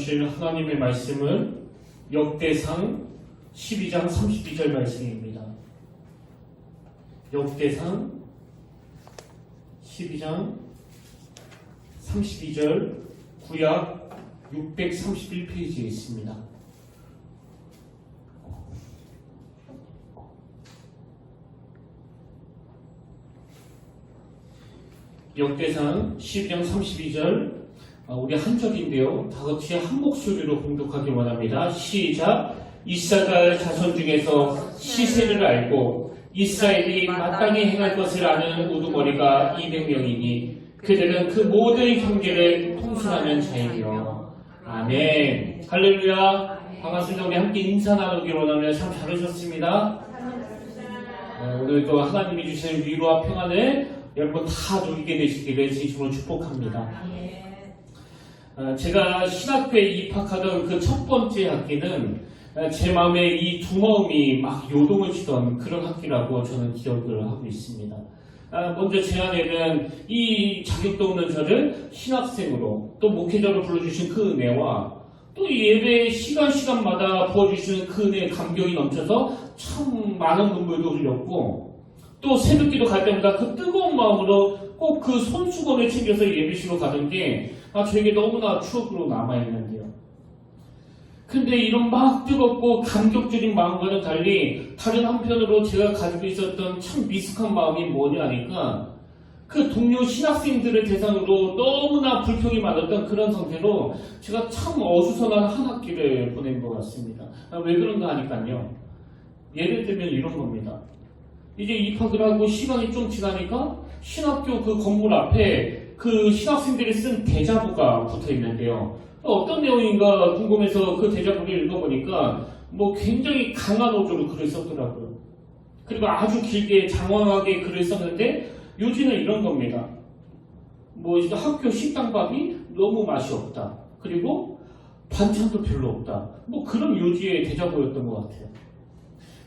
주실 하나님의 말씀은 역대상 12장 32절 말씀입니다. 역대상 12장 32절 구약 631페이지에 있습니다. 역대상 12장 32절 우리 한 절인데요. 다 같이 한 목소리로 봉독하기 원합니다. 시작! 이사갈 자손 중에서 시세를 알고 이스라엘이 마땅히 행할 것을 아는 우두머리가 200명이니 그들은 그 모든 형제를 통솔하는 자이며. 아멘. 할렐루야. 반갑습니다. 우리 함께 인사 나누기 원하며 참 잘하셨습니다. 오늘도 하나님이 주시는 위로와 평안을 여러분 다 누리게 되시기를 진심으로 축복합니다. 제가 신학교에 입학하던 그 첫 번째 학기는 제 마음에 이 두 마음이 막 요동을 치던 그런 학기라고 저는 기억을 하고 있습니다. 먼저 제 안에는 이 자격도 없는 저를 신학생으로 또 목회자로 불러주신 그 은혜와 또 예배 시간마다 부어주시는 그 은혜의 감격이 넘쳐서 참 많은 눈물도 흘렸고 또 새벽기도 갈 때마다 그 뜨거운 마음으로 꼭 그 손수건을 챙겨서 예배실로 가던 게 저에게 너무나 추억으로 남아있는데요. 근데 이런 막 뜨겁고 감격적인 마음과는 달리 다른 한편으로 제가 가지고 있었던 참 미숙한 마음이 뭐냐 하니까 그 동료 신학생들을 대상으로 너무나 불평이 많았던 그런 상태로 제가 참 어수선한 한 학기를 보낸 것 같습니다. 왜 그런가 하니까요. 예를 들면 이런 겁니다. 이제 입학을 하고 시간이 좀 지나니까 신학교 그 건물 앞에 그 신학생들이 쓴 대자보가 붙어 있는데요. 어떤 내용인가 궁금해서 그 대자보를 읽어보니까 굉장히 강한 어조로 글을 썼더라고요. 그리고 아주 길게 장황하게 글을 썼는데 요지는 이런 겁니다. 이제 학교 식당밥이 너무 맛이 없다. 그리고 반찬도 별로 없다. 그런 요지의 대자보였던 것 같아요.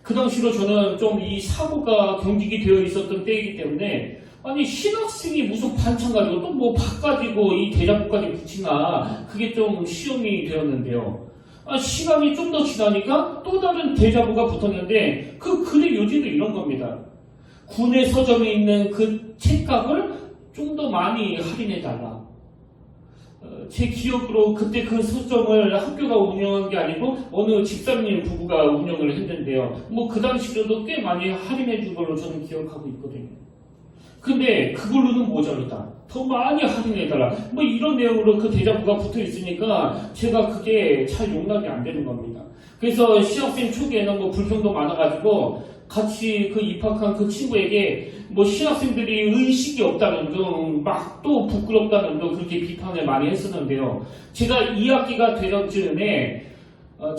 그 당시로 저는 좀 이 사고가 경직이 되어 있었던 때이기 때문에 아니 신학생이 무슨 반찬 가지고 또 밥 가지고 이 대자보까지 붙이나 그게 좀 시험이 되었는데요. 시간이 좀 더 지나니까 또 다른 대자보가 붙었는데 그 글의 요지도 이런 겁니다. 군의 서점에 있는 그 책값을 좀 더 많이 할인해달라. 제 기억으로 그때 그 서점을 학교가 운영한 게 아니고 어느 집사님 부부가 운영을 했는데요. 그 당시로도 꽤 많이 할인해 준 걸로 저는 기억하고 있거든요. 근데 그걸로는 모자르다. 더 많이 할인해달라. 이런 내용으로 그 대자보가 붙어 있으니까 제가 그게 잘 용납이 안 되는 겁니다. 그래서 신학생 초기에는 불평도 많아가지고 같이 그 입학한 그 친구에게 신학생들이 의식이 없다는 등 막 또 부끄럽다는 등 그렇게 비판을 많이 했었는데요. 제가 2학기가 되던 즈음에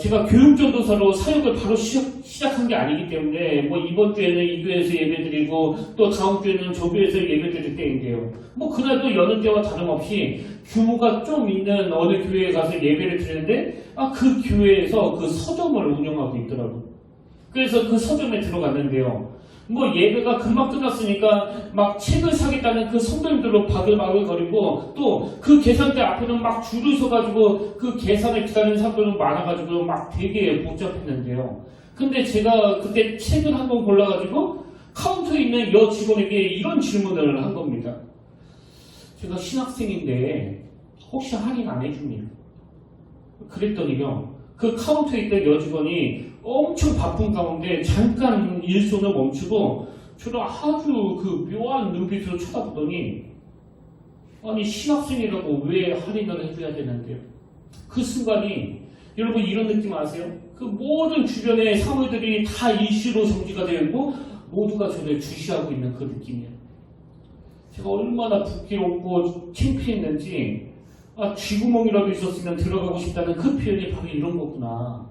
제가 교육전도사로 사역을 바로 시작한 게 아니기 때문에 이번 주에는 이 교회에서 예배드리고 또 다음 주에는 저 교회에서 예배드릴 때인데요. 그날도 여느 때와 다름없이 규모가 좀 있는 어느 교회에 가서 예배를 드리는데 그 교회에서 그 서점을 운영하고 있더라고요. 그래서 그 서점에 들어갔는데요. 예배가 금방 끝났으니까 막 책을 사겠다는 그 성도님들로 바글바글 거리고 또 그 계산대 앞에는 막 줄을 서가지고 그 계산을 기다리는 사람들은 많아가지고 막 되게 복잡했는데요. 근데 제가 그때 책을 한 권 골라가지고 카운터에 있는 여 직원에게 이런 질문을 한 겁니다. 제가 신학생인데 혹시 할인 안 해줍니까? 그랬더니요. 그 카운터에 있던 여직원이 엄청 바쁜 가운데 잠깐 일손을 멈추고 저를 아주 그 묘한 눈빛으로 쳐다보더니 아니 신학생이라고 왜 할인을 해줘야 되는데요? 그 순간이 여러분 이런 느낌 아세요? 그 모든 주변의 사물들이 다 이슈로 정지가 되어 있고 모두가 저를 주시하고 있는 그 느낌이에요. 제가 얼마나 부끄럽고 창피했는지 쥐구멍이라도 있었으면 들어가고 싶다는 그 표현이 바로 이런 거구나.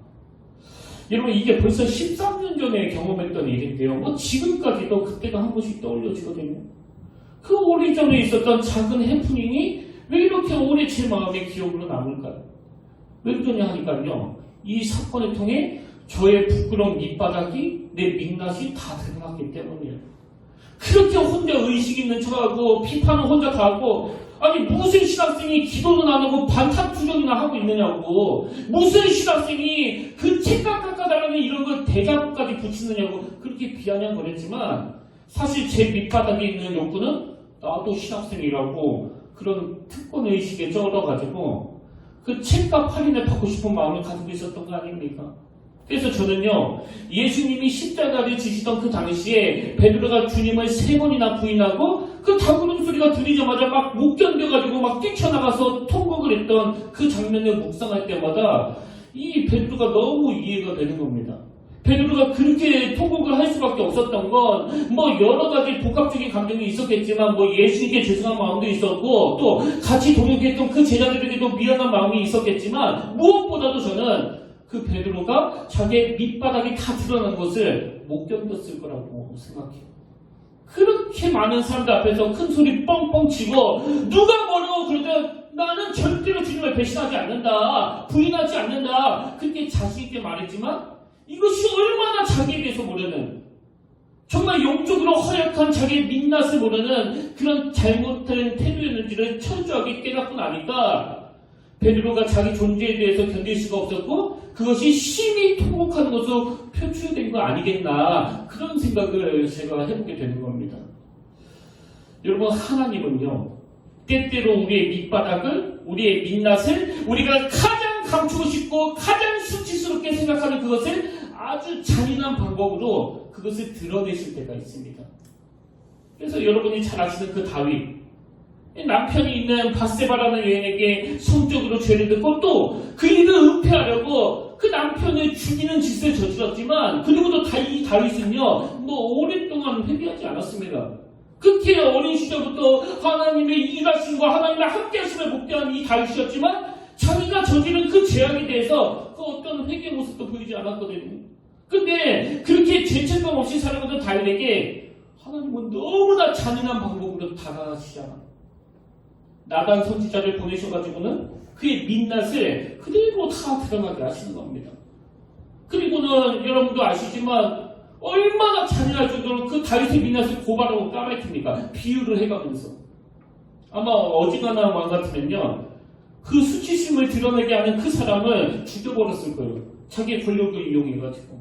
여러분 이게 벌써 13년 전에 경험했던 일인데요. 지금까지도 그때가 한 번씩 떠올려지거든요. 그 오래전에 있었던 작은 해프닝이 왜 이렇게 오래 제 마음의 기억으로 남을까요? 왜 그러냐 하니까요. 이 사건을 통해 저의 부끄러운 밑바닥이 내 민낯이 다 드러났기 때문이에요. 그렇게 혼자 의식 있는 척하고 비판을 혼자 다 하고 아니 무슨 신학생이 기도는 안 하고 반타투정이나 하고 있느냐고, 무슨 신학생이 그 책각 깎아달라는 이런 걸 대자보까지 붙이느냐고 그렇게 비아냥거렸지만, 사실 제 밑바닥에 있는 욕구는 나도 신학생이라고 그런 특권의식에 쩔어가지고 그 책값 할인을 받고 싶은 마음을 가지고 있었던 거 아닙니까? 그래서 저는요, 예수님이 십자가를 지시던 그 당시에 베드로가 주님을 3번이나 부인하고 그 다구름 소리가 들리자마자 막 못 견뎌가지고 막 뛰쳐나가서 통곡을 했던 그 장면을 묵상할 때마다 이 베드로가 너무 이해가 되는 겁니다. 베드로가 그렇게 통곡을 할 수밖에 없었던 건 뭐 여러 가지 복합적인 감정이 있었겠지만, 뭐 예수님께 죄송한 마음도 있었고, 또 같이 동역했던 그 제자들에게도 미안한 마음이 있었겠지만, 무엇보다도 저는 그 베드로가 자기의 밑바닥이 다 드러난 것을 못 견뎠을 거라고 생각해요. 그렇게 많은 사람들 앞에서 큰 소리 뻥뻥 치고 누가 뭐라고 그러든 나는 절대로 주님을 배신하지 않는다, 부인하지 않는다, 그렇게 자신있게 말했지만 이것이 얼마나 자기에 대해서 모르는, 정말 영적으로 허약한 자기의 민낯을 모르는 그런 잘못된 태도였는지를 철저하게 깨닫고 나니까 베드로가 자기 존재에 대해서 견딜 수가 없었고 그것이 심히 통곡하는 것으로 표출된 거 아니겠나, 그런 생각을 제가 해보게 되는 겁니다. 여러분, 하나님은요, 때때로 우리의 밑바닥을, 우리의 민낯을 우리가 가장 감추고 싶고 가장 수치스럽게 생각하는 그것을 아주 잔인한 방법으로 그것을 드러내실 때가 있습니다. 그래서 여러분이 잘 아시는 그 다윗, 남편이 있는 바세바라는 여인에게 성적으로 죄를 듣고 또 그 일을 은폐하려고 그 남편을 죽이는 짓을 저질렀지만, 그리고도 이 다윗은요, 뭐 오랫동안 회개하지 않았습니다. 그렇게 어린 시절부터 하나님의 일하심과 하나님의 함께하심을 목도한 이 다윗이었지만 자기가 저지른 그 죄악에 대해서 그 어떤 회개 모습도 보이지 않았거든요. 근데 그렇게 죄책감 없이 살아가던 다윗에게 하나님은 너무나 잔인한 방법으로 다가가시잖아. 나단 선지자를 보내셔가지고는 그의 민낯을 그대로 다 드러나게 하시는 겁니다. 그리고는 여러분도 아시지만 얼마나 잔인할 정도로 그 다윗의 민낯을 고발하고 까맣힙니까? 비유를 해가면서. 아마 어지간한 왕 같으면요, 그 수치심을 드러내게 하는 그 사람을 죽여버렸을 거예요. 자기의 권력을 이용해가지고.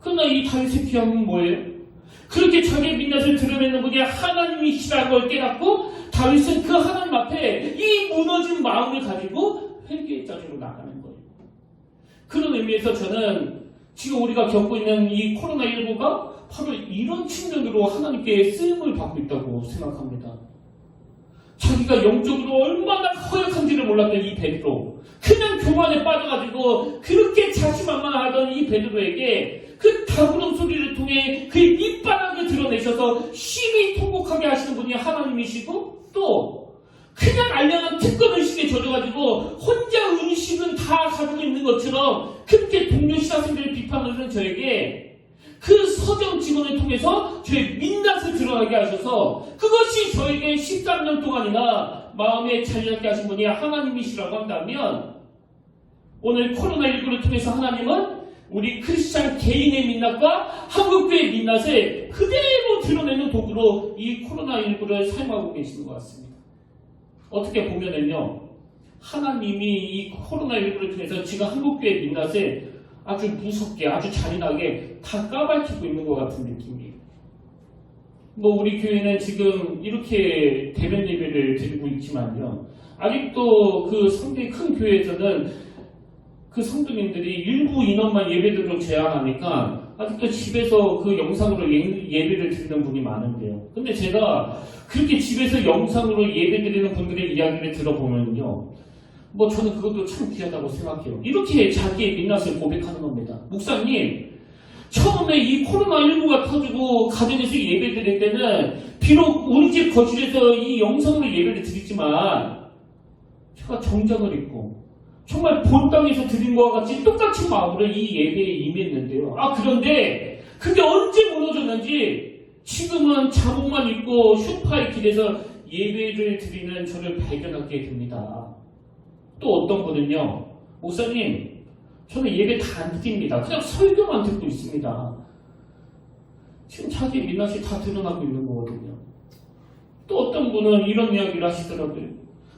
그러나 이 다윗의 비유는 뭐예요? 그렇게 자기의 민낯을 드러내는 분이 하나님이시라는 걸 깨닫고 다윗은 그 하나님 앞에 이 무너진 마음을 가지고 회개의 자리로 나가는 거예요. 그런 의미에서 저는 지금 우리가 겪고 있는 이 코로나19가 바로 이런 측면으로 하나님께 쓰임을 받고 있다고 생각합니다. 자기가 영적으로 얼마나 허약한지를 몰랐던 이 베드로, 그냥 교만에 빠져가지고 그렇게 자신만만하던 이 베드로에게 그 다구름 소리를 통해 그의 밑바닥을 드러내셔서 심히 통곡하게 하시는 분이 하나님이시고, 또 그냥 알량한 특권의식에 젖어가지고 혼자 의식은 다 가지고 있는 것처럼 그렇게 동료 신학생들을 비판하는 저에게 그 서점 직원을 통해서 저의 민낯을 드러나게 하셔서 그것이 저에게 13년 동안이나 마음에 잔인하게 하신 분이 하나님이시라고 한다면, 오늘 코로나19를 통해서 하나님은 우리 크리스찬 개인의 민낯과 한국교회의 민낯을 그대로 드러내는 도구로 이 코로나19를 사용하고 계시는 것 같습니다. 어떻게 보면은요, 하나님이 이 코로나19를 통해서 지금 한국교회의 민낯을 아주 무섭게, 아주 잔인하게 다 까발키고 있는 것 같은 느낌이에요. 뭐 우리 교회는 지금 이렇게 대면 예배를 드리고 있지만요, 아직도 그 상당히 큰 교회에서는 그 성도님들이 일부 인원만 예배드리도록 제한하니까 아직도 집에서 그 영상으로 예배를 드리는 분이 많은데요. 근데 제가 그렇게 집에서 영상으로 예배드리는 분들의 이야기를 들어보면요, 뭐 저는 그것도 참 귀하다고 생각해요. 이렇게 자기의 민낯을 고백하는 겁니다. 목사님, 처음에 이 코로나19가 터지고 가정에서 예배 드릴 때는 비록 우리 집 거실에서 이 영상으로 예배를 드리지만 제가 정장을 입고 정말 본 땅에서 드린 것과 같이 똑같은 마음으로 이 예배에 임했는데요. 그런데 그게 언제 무너졌는지 지금은 잠옷만 입고 소파에 길에서 예배를 드리는 저를 발견하게 됩니다. 또 어떤 분은요, 목사님, 저는 예배 다 안 드립니다. 그냥 설교만 듣고 있습니다. 지금 자기 민낯이 다 드러나고 있는 거거든요. 또 어떤 분은 이런 이야기를 하시더라고요.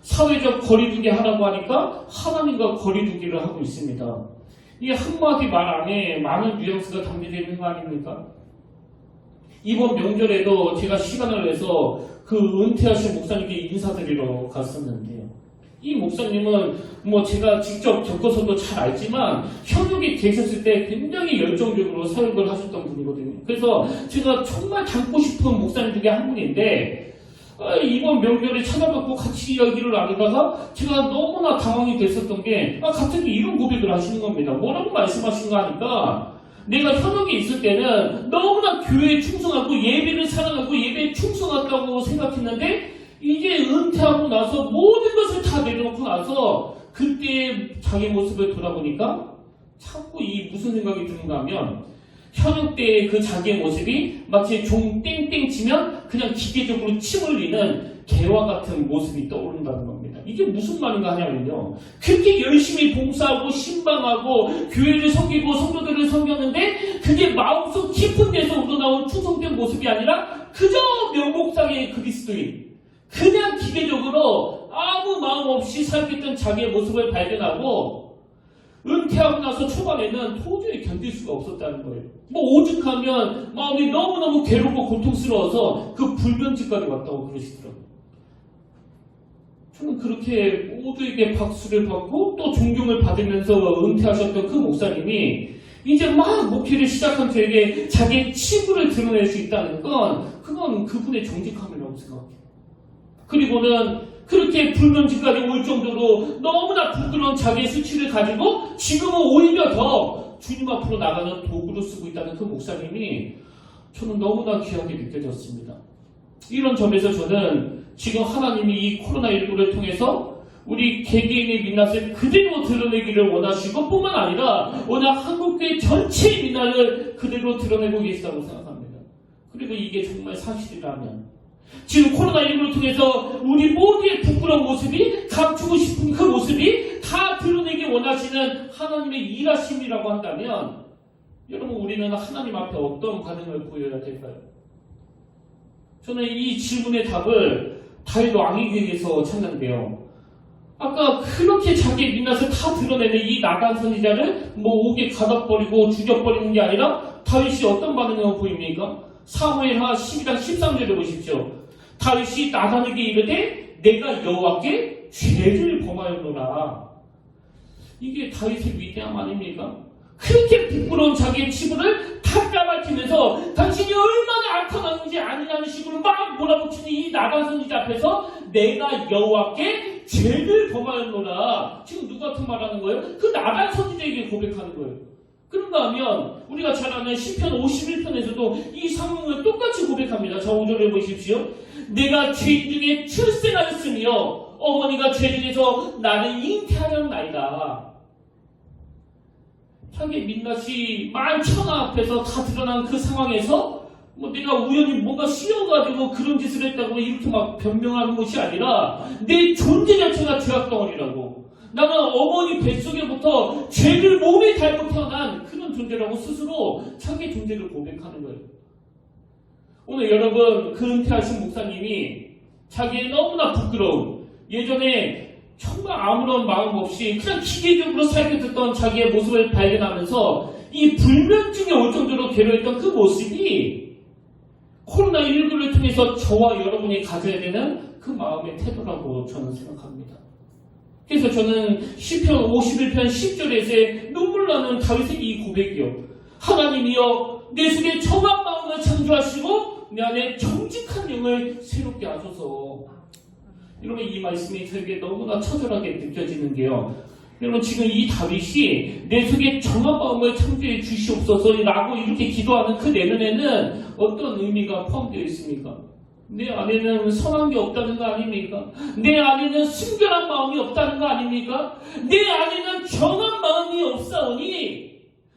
사회적 거리두기 하라고 하니까 하나님과 거리두기를 하고 있습니다. 이 한마디 말 안에 많은 뉘앙스가 담겨져 있는 거 아닙니까? 이번 명절에도 제가 시간을 내서 그 은퇴하신 목사님께 인사드리러 갔었는데요. 이 목사님은 뭐 제가 직접 겪어서도 잘 알지만 현역에 계셨을 때 굉장히 열정적으로 사역을 하셨던 분이거든요. 그래서 제가 정말 닮고 싶은 목사님 중에 한 분인데 이번 명절에 찾아뵙고 같이 이야기를 나누다가 제가 너무나 당황이 됐었던 게 갑자기 이런 고백을 하시는 겁니다. 뭐라고 말씀하신가 하니까 내가 현역에 있을 때는 너무나 교회에 충성하고 예배를 사랑하고 예배에 충성했다고 생각했는데 이제 은퇴하고 나서 모든 것을 다 내려놓고 나서 그때 자기 모습을 돌아보니까 자꾸 이 무슨 생각이 드는가 하면 현역 때의 그 자기의 모습이 마치 종 땡땡 치면 그냥 기계적으로 침 흘리는 개와 같은 모습이 떠오른다는 겁니다. 이게 무슨 말인가 하냐면요. 그렇게 열심히 봉사하고 신방하고 교회를 섬기고 성도들을 섬겼는데 그게 마음속 깊은 데서 우러나온 충성된 모습이 아니라 그저 명목상의 그리스도인 그냥 기계적으로 아무 마음 없이 살겠던 자기의 모습을 발견하고 은퇴하고 나서 초반에는 도저히 견딜 수가 없었다는 거예요. 뭐 오죽하면 마음이 너무너무 괴롭고 고통스러워서 그 불면증까지 왔다고 그러시더라고요. 저는 그렇게 모두에게 박수를 받고 또 존경을 받으면서 은퇴하셨던 그 목사님이 이제 막 목회를 시작한 저에게 자기의 치부를 드러낼 수 있다는 건 그건 그분의 정직함이라고 생각해요. 그리고는 그렇게 불면증까지 올 정도로 너무나 부끄러운 자기의 수치를 가지고 지금은 오히려 더 주님 앞으로 나가는 도구로 쓰고 있다는 그 목사님이 저는 너무나 귀하게 느껴졌습니다. 이런 점에서 저는 지금 하나님이 이 코로나19를 통해서 우리 개개인의 민낯을 그대로 드러내기를 원하시고 뿐만 아니라 워낙 한국교회 전체의 민낯을 그대로 드러내고 계시다고 생각합니다. 그리고 이게 정말 사실이라면 지금 코로나19를 통해서 우리 모두의 부끄러운 모습이 감추고 싶은 그 모습이 다 드러내기 원하시는 하나님의 일하심이라고 한다면 여러분 우리는 하나님 앞에 어떤 반응을 보여야 될까요? 저는 이 질문의 답을 다윗 왕에게서 찾는데요. 아까 그렇게 자기의 민낯을 다 드러내는 이 나단 선지자를 뭐 옥에 가둬버리고 죽여버리는 게 아니라 다윗이 어떤 반응을 보입니까? 사무엘하 12장 13절을 보십시오. 다윗이 나단에게 이르되 내가 여호와께 죄를 범하였노라. 이게 다윗의 위대함 아닙니까? 그렇게 부끄러운 자기의 치부를 다 까발치면서 당신이 얼마나 악한 왕인지 아니라는 식으로 막 몰아붙이는 이 나단 선지자 앞에서 내가 여호와께 죄를 범하였노라. 지금 누구한테 말하는 거예요? 그 나단 선지자에게 고백하는 거예요. 그런가 하면 우리가 잘 아는 시편 51편에서도 이 상황을 똑같이 고백합니다. 자 5절에 보십시오. 내가 죄인 중에 출생하였으며 어머니가 죄 중에서 나를 잉태하였나이다. 자기의 민낯이 만천하 앞에서 다 드러난 그 상황에서 뭐 내가 우연히 뭔가 씌워가지고 그런 짓을 했다고 이렇게 막 변명하는 것이 아니라 내 존재 자체가 죄악덩어리라고 나는 어머니 뱃속에부터 죄를 몸에 달고 태어난 그런 존재라고 스스로 자기의 존재를 고백하는 거예요. 오늘 여러분 그 은퇴하신 목사님이 자기의 너무나 부끄러운 예전에 정말 아무런 마음 없이 그냥 기계적으로 살게 됐던 자기의 모습을 발견하면서 이 불면증에 올 정도로 괴로웠던 그 모습이 코로나19를 통해서 저와 여러분이 가져야 되는 그 마음의 태도라고 저는 생각합니다. 그래서 저는 시편 51편 10절에서의 눈물 나는 다윗의 이 고백이요. 하나님이여 내 속에 정한 마음을 창조하시고 내 안에 정직한 영을 새롭게 하소서. 여러분 이 말씀이 저에게 너무나 처절하게 느껴지는 게요. 여러분 지금 이 다윗이 내 속에 정한 마음을 창조해 주시옵소서라고 이렇게 기도하는 그 내면에는 어떤 의미가 포함되어 있습니까? 내 안에는 선한 게 없다는 거 아닙니까? 내 안에는 순결한 마음이 없다는 거 아닙니까? 내 안에는 정한 마음이 없사오니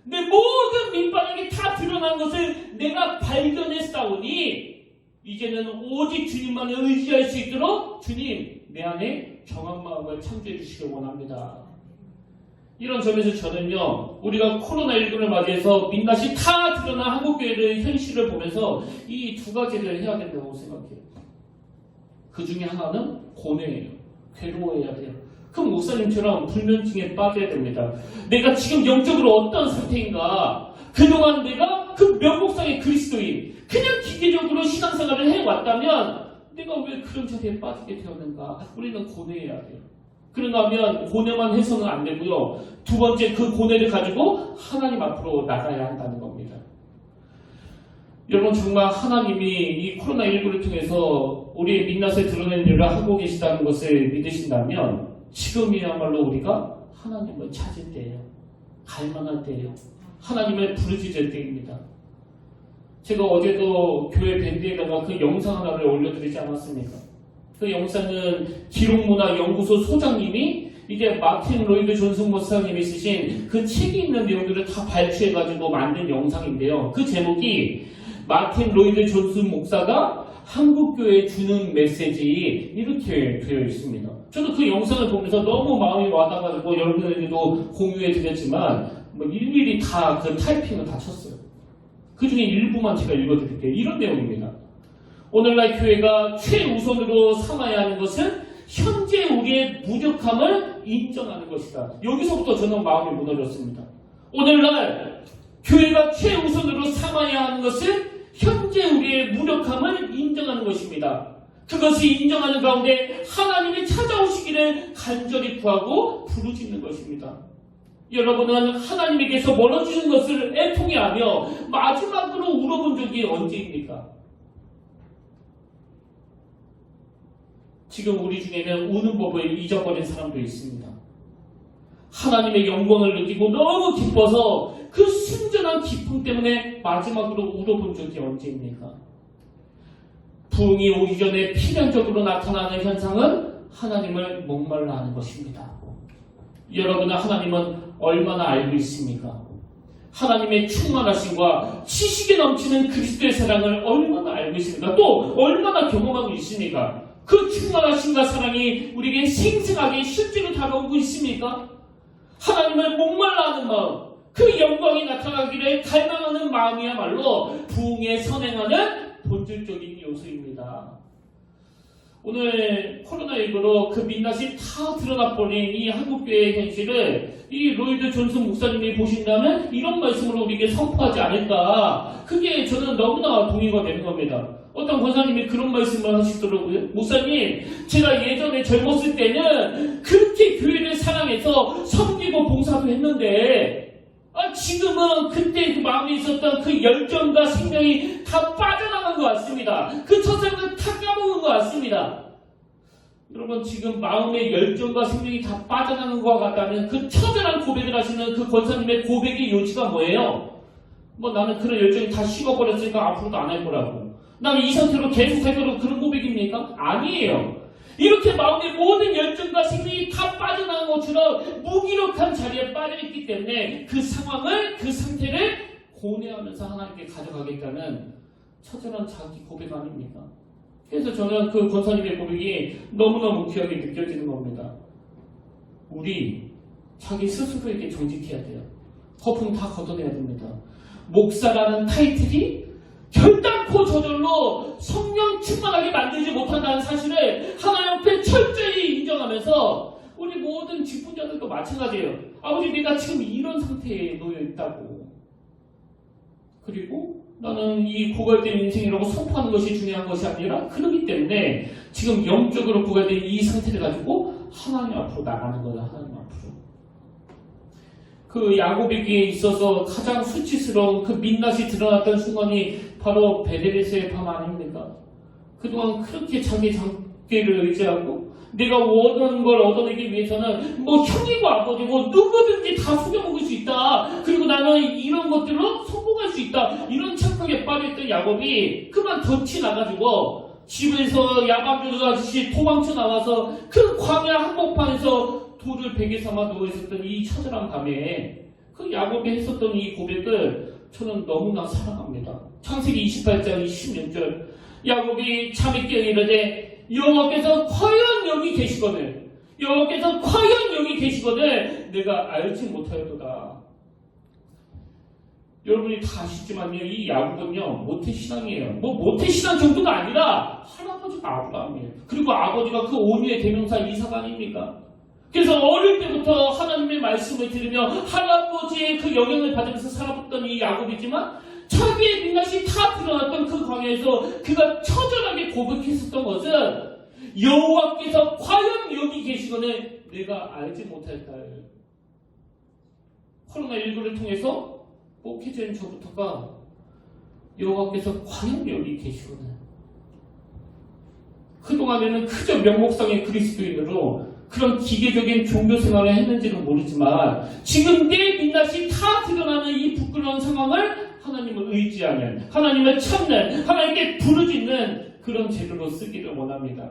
내 모든 밑바닥이 다 드러난 것을 내가 발견했사오니 이제는 오직 주님만을 의지할 수 있도록 주님 내 안에 정한 마음을 창조해 주시길 원합니다. 이런 점에서 저는요 우리가 코로나19를 맞이해서 민낯이 다 드러난 한국교회의 현실을 보면서 이 두 가지를 해야 된다고 생각해요. 그 중에 하나는 고뇌예요. 괴로워해야 돼요. 그 목사님처럼 불면증에 빠져야 됩니다. 내가 지금 영적으로 어떤 상태인가? 그동안 내가 그 명목상의 그리스도인, 그냥 기계적으로 신앙생활을 해왔다면 내가 왜 그런 자리에 빠지게 되었는가? 우리는 고뇌해야 돼요. 그런가 하면 고뇌만 해서는 안 되고요. 두 번째, 그 고뇌를 가지고 하나님 앞으로 나가야 한다는 겁니다. 여러분, 정말 하나님이 이 코로나19를 통해서 우리의 민낯에 드러낸 일을 하고 계시다는 것을 믿으신다면 지금이야말로 우리가 하나님을 찾을 때예요. 갈망할 때예요. 하나님을 부르짖을 때입니다. 제가 어제도 교회 밴드에다가 그 영상 하나를 올려드리지 않았습니까? 그 영상은 기록문화연구소 소장님이 이게 마틴 로이드 존슨 목사님이 쓰신 그 책에 있는 내용들을 다 발췌해가지고 만든 영상인데요. 그 제목이 마틴 로이드 존슨 목사가 한국교회에 주는 메시지, 이렇게 되어 있습니다. 저도 그 영상을 보면서 너무 마음이 와닿아가지고 여러분에게도 공유해 드렸지만 일일이 다 그 타이핑을 다 쳤어요. 그 중에 일부만 제가 읽어드릴게요. 이런 내용입니다. 오늘날 교회가 최우선으로 삼아야 하는 것은 현재 우리의 무력함을 인정하는 것이다. 여기서부터 저는 마음이 무너졌습니다. 오늘날 교회가 최우선으로 삼아야 하는 것은 현재 우리의 무력함을 인정하는 것입니다. 그것을 인정하는 가운데 하나님이 찾아오시기를 간절히 구하고 부르짖는 것입니다. 여러분은 하나님에게서 멀어지는 것을 애통해하며 마지막으로 울어본 적이 언제입니까? 지금 우리 중에는 우는 법을 잊어버린 사람도 있습니다. 하나님의 영광을 느끼고 너무 기뻐서 그 순전한 기쁨 때문에 마지막으로 울어본 적이 언제입니까? 부흥이 오기 전에 필연적으로 나타나는 현상은 하나님을 목말라 하는 것입니다. 여러분은 하나님은 얼마나 알고 있습니까? 하나님의 충만하심과 지식이 넘치는 그리스도의 사랑을 얼마나 알고 있습니까? 또 얼마나 경험하고 있습니까? 그 충만하심과 사랑이 우리에게 생생하게 실제로 다가오고 있습니까? 하나님을 목말라 하는 마음, 그 영광이 나타나기를 갈망하는 마음이야말로 부흥에 선행하는 본질적인 요소입니다. 오늘 코로나19로 그 민낯이 다 드러나버린 이 한국교회의 현실을 이 로이드 존슨 목사님이 보신다면 이런 말씀으로 우리에게 선포하지 않을까. 그게 저는 너무나 동의가 되는 겁니다. 어떤 권사님이 그런 말씀을 하시더라고요. 목사님, 제가 예전에 젊었을 때는 그렇게 교회를 사랑해서 섬기고 봉사도 했는데 지금은 그때 그 마음에 있었던 그 열정과 생명이 다 빠져나간 것 같습니다. 그 첫사랑을 다 까먹은 것 같습니다. 여러분, 지금 마음의 열정과 생명이 다 빠져나간 것 같다는 그 처절한 고백을 하시는 그 권사님의 고백의 요지가 뭐예요? 나는 그런 열정이 다 식어버렸으니까 앞으로도 안 할 거라고. 나는 이 상태로 계속 할 거라고, 그런 고백입니까? 아니에요. 이렇게 마음의 모든 열정과 생명이 다 빠져나간 것처럼 무기력한 자리에 빠져있기 때문에 그 상황을, 그 상태를 고뇌하면서 하나님께 가져가겠다는 처절한 자기 고백 아닙니까? 그래서 저는 그 권사님의 고백이 너무너무 귀하게 느껴지는 겁니다. 우리 자기 스스로에게 정직해야 돼요. 거품 다 걷어내야 됩니다. 목사라는 타이틀이 결단코 저절로 성령 충만하게 만들지 못한다는 사실을 하나님 앞에 철저히 인정하면서 우리 모든 직분자들도 마찬가지예요. 아버지, 내가 지금 이런 상태에 놓여 있다고. 그리고 나는 이 고갈된 인생이라고 선포하는 것이 중요한 것이 아니라 그렇기 때문에 지금 영적으로 고갈된 이 상태를 가지고 하나님 앞으로 나가는 거다. 하나님 앞으로. 그 야곱에게 있어서 가장 수치스러운 그 민낯이 드러났던 순간이 바로 베델에서의 밤 아닙니까? 그동안 그렇게 자기 장기를 의지하고 내가 원하는 걸 얻어내기 위해서는 형이고 아버지고 누구든지 다 속여먹을 수 있다. 그리고 나는 이런 것들로 성공할 수 있다. 이런 착각에 빠져있던 야곱이 그만 덫이 나가지고 집에서 야밤조수 아저씨 도망쳐 나와서 그 광야 한복판에서 돌을 베개 삼아 누워있었던 이 처절한 밤에 그 야곱이 했었던 이 고백을 저는 너무나 사랑합니다. 창세기 28장 26절, 야곱이 잠이 깨어 이르되 여호와께서 과연 여기 계시거늘, 여호와께서 과연 여기 계시거늘 내가 알지 못하였도다. 여러분이 다 아시지만요, 이 야곱은요 모태신앙이에요. 뭐 모태신앙 정도가 아니라 할아버지가 아브라함이에요. 그리고 아버지가 그 온유의 대명사 이삭 아닙니까? 그래서 어릴 때부터 하나님의 말씀을 들으며 할아버지의 그 영향을 받으면서 살아봤던 이 야곱이지만 자기의 민낯이 다 드러났던 그 광야에서 그가 처절하게 고백했었던 것은 여호와께서 과연 여기 계시거늘 내가 알지 못할까요? 코로나19를 통해서 목회자인 저부터가 여호와께서 과연 여기 계시거늘 그동안에는 그저 명목상의 그리스도인으로 그런 기계적인 종교 생활을 했는지는 모르지만 지금 내 민낯이 다 드러나는 이 부끄러운 상황을 하나님을 의지하는, 하나님을 찾는, 하나님께 부르짖는 그런 재료로 쓰기를 원합니다.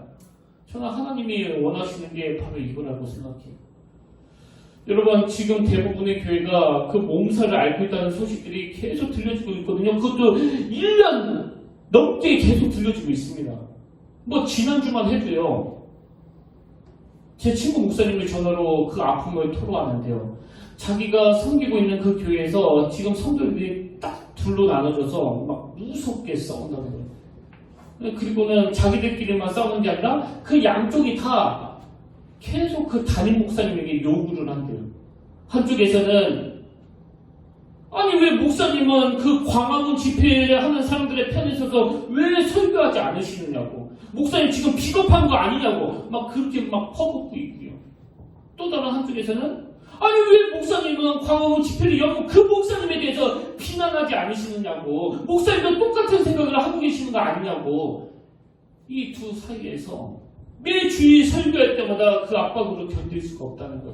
저는 하나님이 원하시는 게 바로 이거라고 생각해요. 여러분, 지금 대부분의 교회가 그 몸살을 앓고 있다는 소식들이 계속 들려지고 있거든요. 그것도 1년 넘게 계속 들려지고 있습니다. 뭐 지난주만 해도요, 제 친구 목사님을 전화로 그 아픔을 토로하는데요. 자기가 섬기고 있는 그 교회에서 지금 성도들이 딱 둘로 나눠져서 막 무섭게 싸운다는 거예요. 그리고는 자기들끼리만 싸우는 게 아니라 그 양쪽이 다 계속 그 담임 목사님에게 요구를 한대요. 한쪽에서는 아니 왜 목사님은 그 광화문 집회를 하는 사람들의 편에 서서 왜 설교하지 않으시느냐고, 목사님 지금 비겁한 거 아니냐고 막 그렇게 막 퍼붓고 있고요. 또 다른 한쪽에서는 아니 왜 목사님은 광화문 집회를 열고 그 목사님에 대해서 비난하지 않으시느냐고, 목사님도 똑같은 생각을 하고 계시는 거 아니냐고. 이 두 사이에서 매 주일 설교할 때마다 그 압박으로 견딜 수가 없다는 것.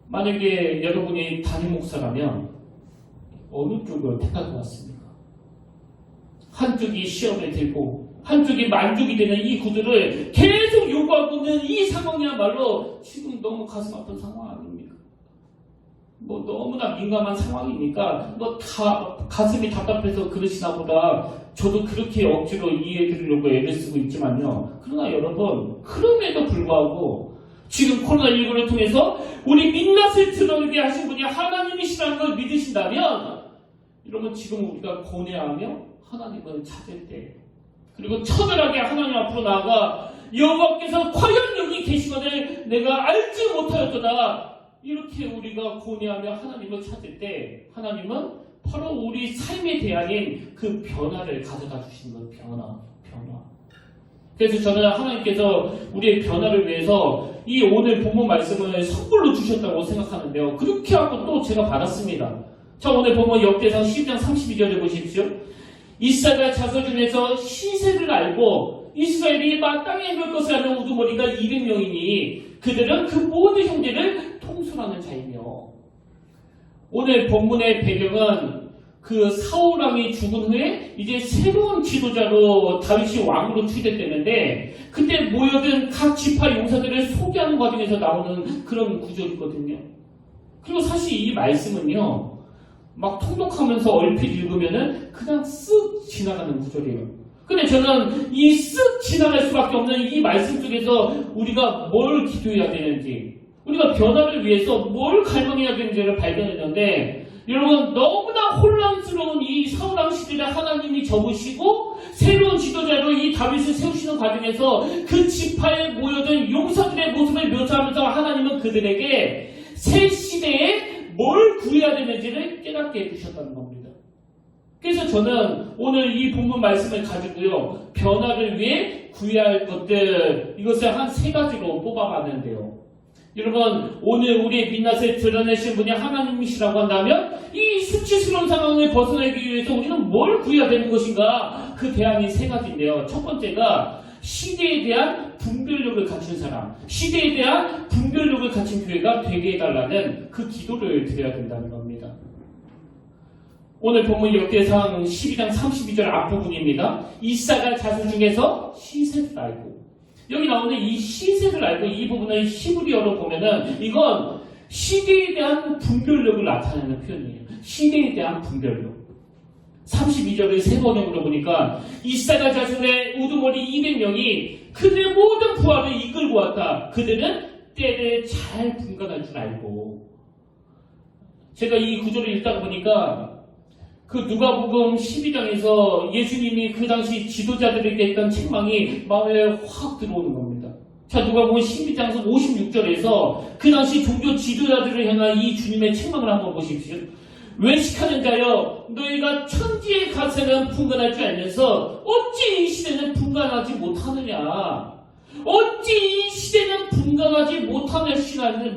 만약에 여러분이 담임 목사라면 어느 쪽을 택할 것 같습니까? 한쪽이 시험에 들고 한쪽이 만족이 되는 이 구두를 계속 요구하고 있는 이 상황이야말로 지금 너무 가슴 아픈 상황 아닙니까? 뭐 너무나 민감한 상황이니까 뭐 다 가슴이 답답해서 그러시나 보다 저도 그렇게 억지로 이해해드리려고 애를 쓰고 있지만요. 그러나 여러분, 그럼에도 불구하고 지금 코로나19를 통해서 우리 민낯을 드러내게 하신 분이 하나님이시라는 걸 믿으신다면 여러분, 지금 우리가 고뇌하며 하나님을 찾을 때, 그리고 처절하게 하나님 앞으로 나아가 여호와께서 과연 여기 계시거늘 내가 알지 못하였도다, 이렇게 우리가 고뇌하며 하나님을 찾을 때 하나님은 바로 우리 삶의 대안인 그 변화를 가져다 주시는 것. 변화. 그래서 저는 하나님께서 우리의 변화를 위해서 이 오늘 본문 말씀을 선물로 주셨다고 생각하는데요. 그렇게 하고 또 제가 받았습니다. 자, 오늘 본문 역대상 12장 32절에 보십시오. 이사가 자손 중에서 시세를 알고 이스라엘이 마땅히 행할 것을 아는 우두머리가 200명이니 그들은 그 모든 형제를 통솔하는 자이며. 오늘 본문의 배경은 그 사울 왕이 죽은 후에 이제 새로운 지도자로 다윗이 왕으로 추대되는데 그때 모여든 각 지파 용사들을 소개하는 과정에서 나오는 그런 구절이거든요. 그리고 사실 이 말씀은요, 막 통독하면서 얼핏 읽으면은 그냥 쓱 지나가는 구절이에요. 근데 저는 이 쓱 지나갈 수밖에 없는 이 말씀 속에서 우리가 뭘 기도해야 되는지, 우리가 변화를 위해서 뭘 갈망해야 되는지를 발견했는데, 여러분, 너무나 혼란스러운 이 사울왕 시대를 하나님이 접으시고 새로운 지도자로 이 다윗을 세우시는 과정에서 그 지파에 모여든 용사들의 모습을 묘사하면서 하나님은 그들에게 새 시대에 뭘 구해야 되는지를 깨닫게 해주셨다는 겁니다. 그래서 저는 오늘 이 본문 말씀을 가지고요, 변화를 위해 구해야 할 것들, 이것을 한 3가지로 뽑아봤는데요. 여러분, 오늘 우리의 민낯을 드러내신 분이 하나님이시라고 한다면 이 수치스러운 상황을 벗어나기 위해서 우리는 뭘 구해야 되는 것인가? 그 대안이 3가지인데요. 첫 번째가 시대에 대한 분별력을 갖춘 사람, 시대에 대한 분별력을 갖춘 교회가 되게 해달라는 그 기도를 드려야 된다는 겁니다. 오늘 본문 역대상 12장 32절 앞부분입니다. 이사가 자손 중에서 시세를 알고, 여기 나오는 이 시세를 알고, 이 부분을 히브리어로 보면은 이건 시대에 대한 분별력을 나타내는 표현이에요. 시대에 대한 분별력. 32절의 새 번역으로 보니까 이사가 자손의 우두머리 200명이 그들의 모든 부하를 이끌고 왔다. 그들은 때를 잘 분간할 줄 알고. 제가 이 구절을 읽다가 보니까 그 누가복음 12장에서 예수님이 그 당시 지도자들에게 했던 책망이 마음에 확 들어오는 겁니다. 자, 누가복음 12장에서 56절에서 그 당시 종교 지도자들을 향한 이 주님의 책망을 한번 보십시오. 외식하는 자여, 너희가 천지에 가서는 분간할 줄 알면서 어찌 이 시대는 분간하지 못하느냐? 어찌 이 시대는 분간하지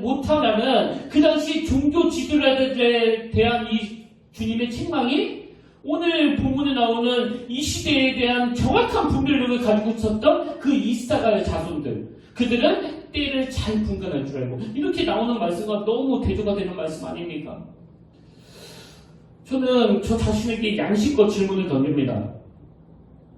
못하냐는 그 당시 종교 지도자들에 대한 이 주님의 책망이 오늘 본문에 나오는 이 시대에 대한 정확한 분별력을 가지고 있었던 그 이사가의 자손들, 그들은 때를 잘 분간할 줄 알고, 이렇게 나오는 말씀과 너무 대조가 되는 말씀 아닙니까? 저는 저 자신에게 양심껏 질문을 던집니다.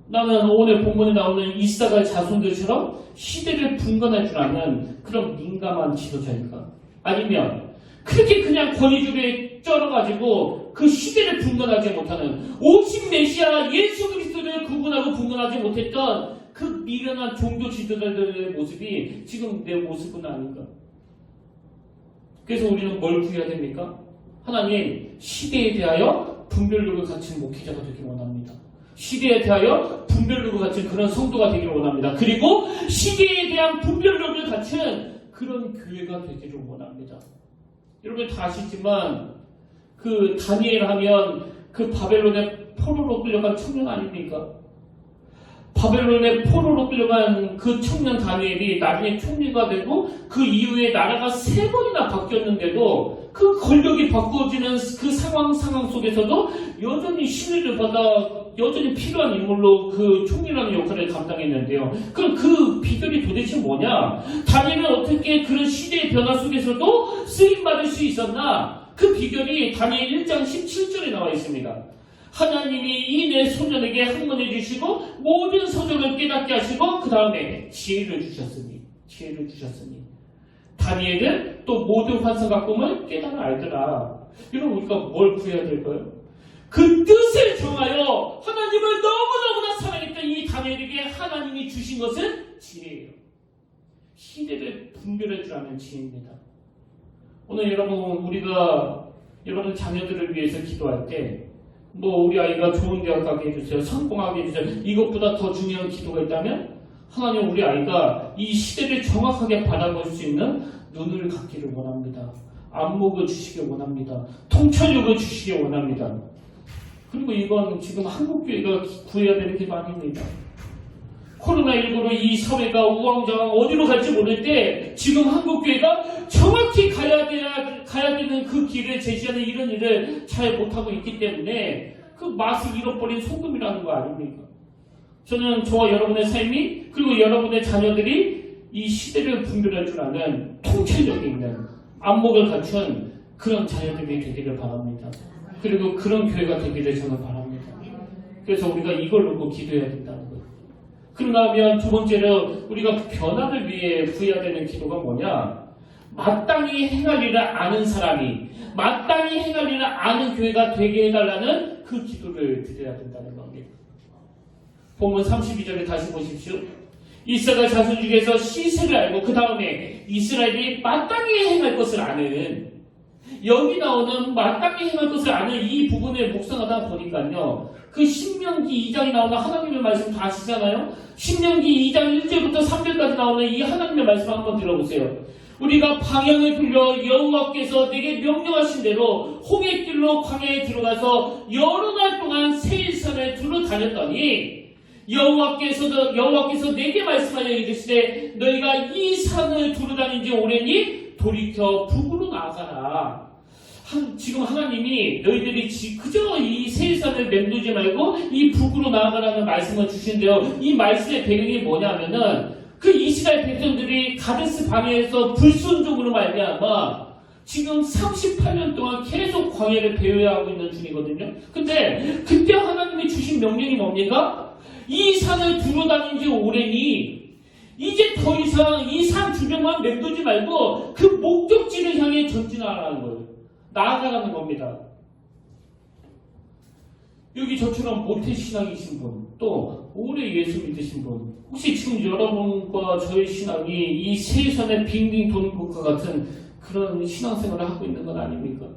나는 오늘 본문에 나오는 이사가의 자손들처럼 시대를 분간할 줄 아는 그런 민감한 지도자일까? 아니면 그렇게 그냥 권위주의에 쩔어가지고 그 시대를 분간하지 못하는 오직 메시아 예수 그리스도를 구분하고 분간하지 못했던 그 미련한 종교 지도자들의 모습이 지금 내 모습은 아닌가? 그래서 우리는 뭘 구해야 됩니까? 하나님, 시대에 대하여 분별력을 갖춘 목회자가 되길 원합니다. 시대에 대하여 분별력을 갖춘 그런 성도가 되기를 원합니다. 그리고 시대에 대한 분별력을 갖춘 그런 교회가 되기를 원합니다. 여러분 다 아시지만 그 다니엘 하면 그 바벨론의 포로로 끌려간 청년 아닙니까? 바벨론의 포로로 끌려간 그 청년 다니엘이 나중에 총리가 되고 그 이후에 나라가 3번이나 바뀌었는데도 그 권력이 바꾸어지는 그 상황 속에서도 여전히 신뢰를 받아 여전히 필요한 인물로 그 총리라는 역할을 감당했는데요. 그럼 그 비결이 도대체 뭐냐? 다니엘은 어떻게 그런 시대의 변화 속에서도 쓰임받을 수 있었나? 그 비결이 다니엘 1장 17절에 나와 있습니다. 하나님이 이 내 소년에게 학문해 주시고 모든 서적을 깨닫게 하시고 그 다음에 지혜를 주셨으니 다니엘은 또 모든 환상과 꿈을 깨달아 알더라. 여러분 우리가 뭘 구해야 될까요? 그 뜻을 정하여 하나님을 너무너무나 사랑했던 이 다니엘에게 하나님이 주신 것은 지혜예요. 시대를 분별할 줄 아는 지혜입니다. 오늘 여러분 우리가 여러분 자녀들을 위해서 기도할 때 우리 아이가 좋은 대학 가게 해주세요. 성공하게 해주세요. 이것보다 더 중요한 기도가 있다면 하나님 우리 아이가 이 시대를 정확하게 바라볼 수 있는 눈을 갖기를 원합니다. 안목을 주시길 원합니다. 통찰력을 주시길 원합니다. 그리고 이건 지금 한국교회가 구해야 되는 기반입니다. 코로나19로 이 사회가 우왕좌왕 어디로 갈지 모를 때 지금 한국교회가 정확히 가야 되는 그 길을 제시하는 이런 일을 잘 못하고 있기 때문에 그 맛을 잃어버린 소금이라는 거 아닙니까? 저는 저와 여러분의 삶이 그리고 여러분의 자녀들이 이 시대를 분별할 줄 아는 통찰력이 있는 안목을 갖춘 그런 자녀들이 되기를 바랍니다. 그리고 그런 교회가 되기를 저는 바랍니다. 그래서 우리가 이걸 놓고 기도해야 된다는 거예요. 그러나 하면 두 번째로 우리가 변화를 위해 구해야 되는 기도가 뭐냐? 마땅히 행할 일을 아는 사람이 마땅히 행할 일을 아는 교회가 되게 해달라는 그 기도를 드려야 된다는 겁니다. 본문 32절에 다시 보십시오. 이스라엘 자손 중에서 시세를 알고 그 다음에 이스라엘이 마땅히 행할 것을 아는, 여기 나오는 마땅히 행할 것을 아는 이 부분을 묵상하다 보니까요, 그 신명기 2장에 나오는 하나님의 말씀 다 아시잖아요? 신명기 2장 1절부터 3절까지 나오는 이 하나님의 말씀 한번 들어보세요. 우리가 방향을 돌려 여호와께서 내게 명령하신 대로 홍해길로 광야에 들어가서 여러 날 동안 세일산을 두루 다녔더니 여호와께서 내게 말씀하여 이르시되 너희가 이 산을 두루 다닌 지 오래니 돌이켜 북으로 나아가라. 지금 하나님이 너희들이 그저 이 세일산을 맴돌지 말고 이 북으로 나아가라는 말씀을 주신데요. 이 말씀의 배경이 뭐냐면은 그 이스라엘 백성들이 가데스 바네에서 불순종으로 말미암아 지금 38년 동안 계속 광야를 배회하고 하고 있는 중이거든요. 근데 그때 하나님이 주신 명령이 뭡니까? 이 산을 두루 다닌 지 오래니 이제 더 이상 이 산 주변만 맴돌지 말고 그 목적지를 향해 전진하라는 거예요. 나아가라는 겁니다. 여기 저처럼 모태신앙이신 분, 또 오래 예수 믿으신 분, 혹시 지금 여러분과 저의 신앙이 이 세상에 빙빙 도는 것과 같은 그런 신앙생활을 하고 있는 건 아닙니까?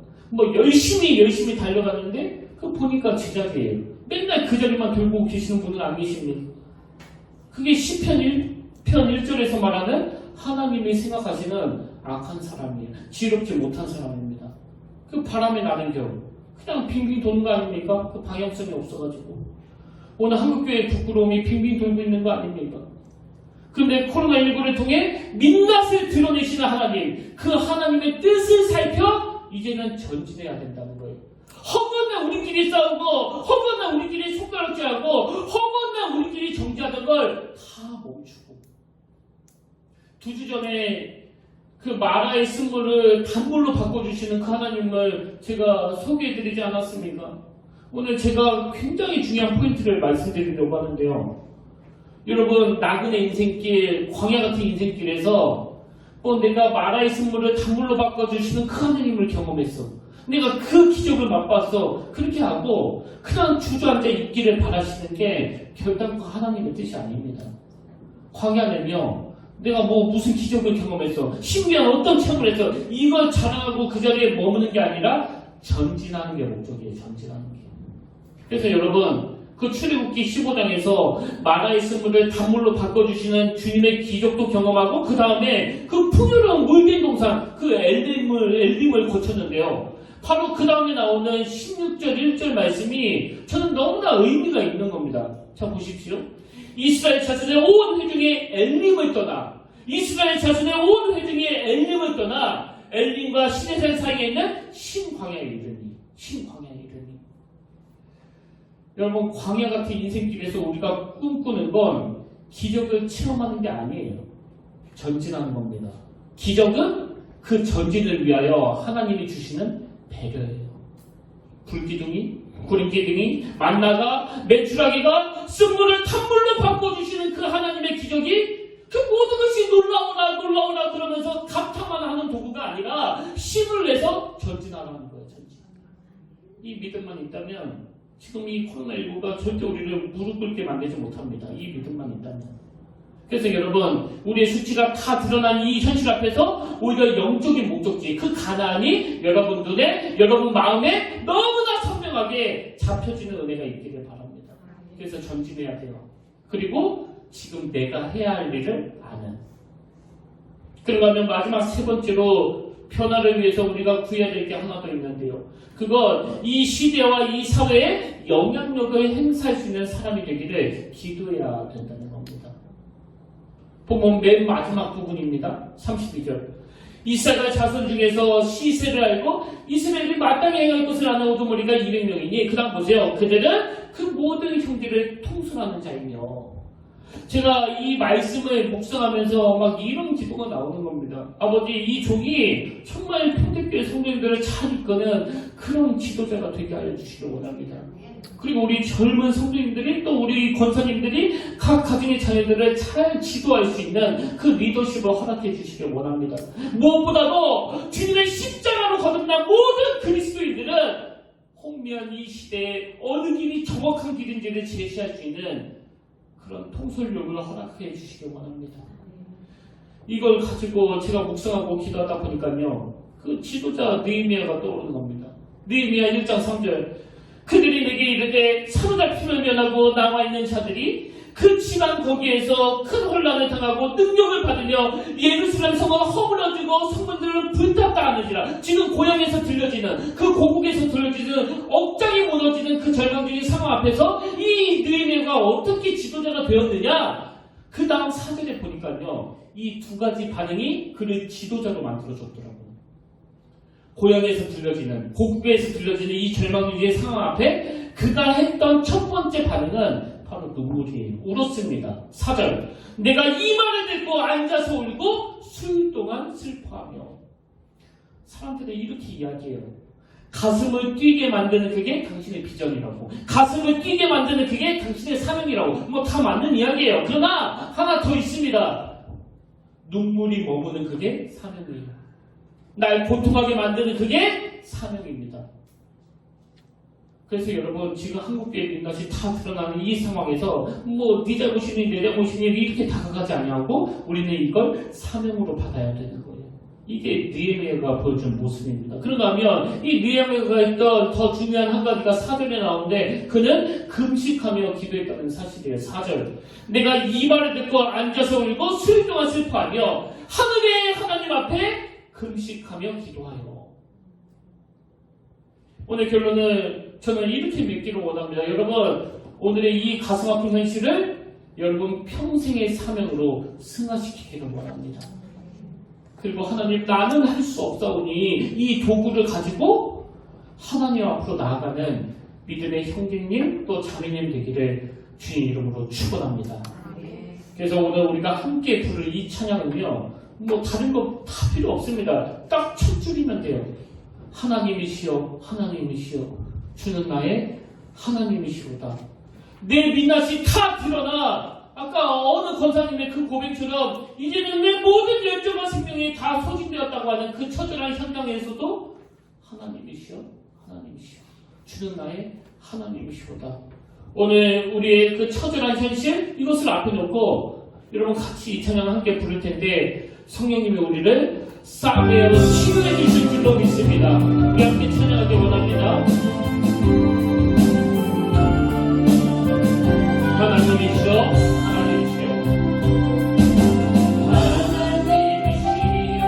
열심히 달려가는데 그 보니까 제자리예요. 맨날 그 자리만 들고 계시는 분은 안 계십니까? 그게 시편 1편 1절에서 말하는 하나님이 생각하시는 악한 사람이에요. 지혜롭지 못한 사람입니다. 그 바람에 나는 겨우 그냥 빙빙 도는 거 아닙니까? 그 방향성이 없어가지고 오늘 한국교회 부끄러움이 빙빙 돌고 있는 거 아닙니까? 그런데 코로나19를 통해 민낯을 드러내시는 하나님, 그 하나님의 뜻을 살펴 이제는 전진해야 된다는 거예요. 허건나 우리끼리 싸우고, 허건나 우리끼리 손가락질하고, 허건나 우리끼리 정지하던 걸 다 멈추고. 2주 전에 그 마라의 쓴물을 단물로 바꿔주시는 그 하나님을 제가 소개해드리지 않았습니까? 오늘 제가 굉장히 중요한 포인트를 말씀드리려고 하는데요. 여러분, 나그네 인생길, 광야 같은 인생길에서 내가 마라의 쓴물을 단물로 바꿔주시는 그 하나님을 경험했어. 내가 그 기적을 맛봤어. 그렇게 하고 그냥 주저앉아 있기를 바라시는 게 결단코 하나님의 뜻이 아닙니다. 광야는요, 내가 무슨 기적을 경험했어, 신기한 어떤 체험을 했어, 이걸 자랑하고 그 자리에 머무는 게 아니라 전진하는 게 목적이에요. 전진하는 게. 그래서 여러분, 그 출애굽기 15장에서 마라의 쓴물을 단물로 바꿔주시는 주님의 기적도 경험하고 그 다음에 그 풍요로운 물된 동산, 그 엘림을 거쳤는데요. 바로 그 다음에 나오는 16절 1절 말씀이 저는 너무나 의미가 있는 겁니다. 자, 보십시오. 이스라엘 자손의 온 회중에 엘림을 떠나, 이스라엘 자손의 온 회중에 엘림을 떠나 엘림과 시내산 사이에 있는 신광야에 이르니, 신광야에 이르니. 여러분, 광야 같은 인생길에서 우리가 꿈꾸는 건 기적을 체험하는 게 아니에요. 전진하는 겁니다. 기적은 그 전진을 위하여 하나님이 주시는 배려예요. 불기둥이, 구름기둥이, 만나가, 메추라기가 쓴물을 탄물로 바꿔주시는 그 하나님의 기적이 그 모든 것이 놀라우나 놀라우나 그러면서 감탄만 하는 도구가 아니라 힘을 내서 전진하라는 거예요. 전진. 이 믿음만 있다면 지금 이 코로나19가 절대 우리를 무릎 꿇게 만들지 못합니다. 이 믿음만 있다면. 그래서 여러분, 우리의 수치가 다 드러난 이 현실 앞에서 오히려 영적인 목적지, 그 가나안이 여러분 눈에, 여러분 마음에 너무나 선명하게 잡혀지는 은혜가 있기를 바랍니다. 그래서 전진해야 돼요. 그리고 지금 내가 해야 할 일을 아는. 그런가 하면 마지막 세 번째로 변화를 위해서 우리가 구해야 될 게 하나 더 있는데요. 그건 이 시대와 이 사회에 영향력을 행사할 수 있는 사람이 되기를 기도해야 된다는 겁니다. 보면 맨 마지막 부분입니다. 32절. 이스라엘 자손 중에서 시세를 알고 이스라엘이 마땅히 행할 것을 아는 오두머리가 200명이니 그 다음 보세요. 그들은 그 모든 형제를 통솔하는 자이며. 제가 이 말씀을 묵상하면서 막 이런 기도가 나오는 겁니다. 아버지, 이 종이 정말 평택교회 성도님들을 잘 이끄는 그런 지도자가 되게 하여 주시길 원합니다. 그리고 우리 젊은 성도님들이, 또 우리 권사님들이 각 가정의 자녀들을 잘 지도할 수 있는 그 리더십을 허락해 주시길 원합니다. 무엇보다도 주님의 십자가로 거듭난 모든 그리스도인들은 혼미한 이 시대에 어느 길이 정확한 길인지를 제시할 수 있는 그런 통솔력을 허락해 주시길 원합니다. 이걸 가지고 제가 묵상하고 기도하다 보니까요, 그 지도자 느헤미야가 떠오르는 겁니다. 느헤미야 1장 3절. 그들이 내게 이르되 사로잡힘을 면하고 남아있는 자들이 그 지방 거기에서 큰 혼란을 당하고 능력을 받으며 예루살렘 성을 허물어주고 성문들을 불탔다 하느니라. 지금 고향에서 들려지는, 그 고국에서 들려지는 억장이 무너지는 그 절망적인 상황 앞에서 이 느헤미야가 어떻게 지도자가 되었느냐. 그 다음 4절에 보니까요, 이 두 가지 반응이 그를 지도자로 만들어줬더라고요. 고향에서 들려지는, 고국에서 들려지는 이 절망적인 상황 앞에 그가 했던 첫 번째 반응은 바로 눈물이에요. 울었습니다. 4절. 내가 이 말을 듣고 앉아서 울고 수일 동안 슬퍼하며. 사람들은 이렇게 이야기해요. 가슴을 뛰게 만드는 그게 당신의 비전이라고, 가슴을 뛰게 만드는 그게 당신의 사명이라고, 다 맞는 이야기예요. 그러나 하나 더 있습니다. 눈물이 머무는 그게 사명이에요. 날 고통하게 만드는 그게 사명입니다. 그래서 여러분, 지금 한국교회 민낯이 다 드러나는 이 상황에서 네 잘못이니 내 잘못이니 이렇게 다가가지 아니하고 우리는 이걸 사명으로 받아야 되는 거예요. 이게 느헤미야가 보여준 모습입니다. 그런가 하면 이 느헤미야가 했던 더 중요한 한 가지가 4절에 나오는데 그는 금식하며 기도했다는 사실이에요. 4절. 내가 이 말을 듣고 앉아서 울고 수일 동안 슬퍼하며 하늘의 하나님 앞에 금식하며 기도하여. 오늘 결론은 저는 이렇게 맺기를 원합니다. 여러분, 오늘의 이 가슴 아픈 현실을 여러분 평생의 사명으로 승화시키기를 원합니다. 그리고 하나님, 나는 할 수 없사오니 이 도구를 가지고 하나님 앞으로 나아가는 믿음의 형제님 또 자매님 되기를 주님 이름으로 축원합니다. 그래서 오늘 우리가 함께 부를 이 찬양은요, 뭐 다른 거 다 필요 없습니다. 딱 첫 줄이면 돼요. 하나님이시여, 하나님이시여, 주는 나의 하나님이시오다. 내 민낯이 다 드러나. 아까 어느 권사님의 그 고백처럼 이제는 내 모든 열정과 생명이 다 소진되었다고 하는 그 처절한 현장에서도 하나님이시여, 하나님이시여, 주는 나의 하나님이시오다. 오늘 우리의 그 처절한 현실, 이것을 앞에 놓고 여러분 같이 이 찬양을 함께 부를 텐데 성령님이 우리를 싸매어 치유해 주실 줄로 믿습니다. 우리 함께 찬양하기 원합니다. 하나님이시여, 하나님이시여, 하나님이시여,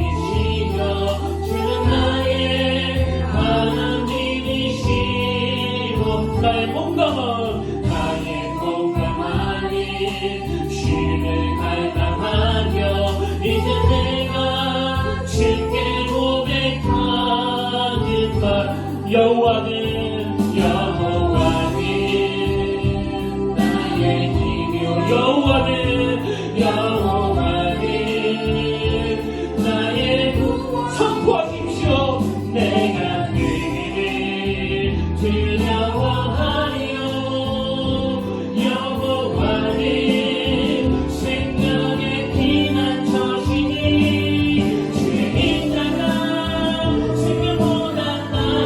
하나님이시여, 주는 나의 하나님이시여, 나의 건강하니 주를 갈망하며 이제 내가 주께 고백하는가. 여호와는 여호와는 나의 힘이요 여호와는 나의 선포하십시오. 내가 그를 두려워하리요. 여호와는 생명의 피난처시니 주의 자가 생명보다 나을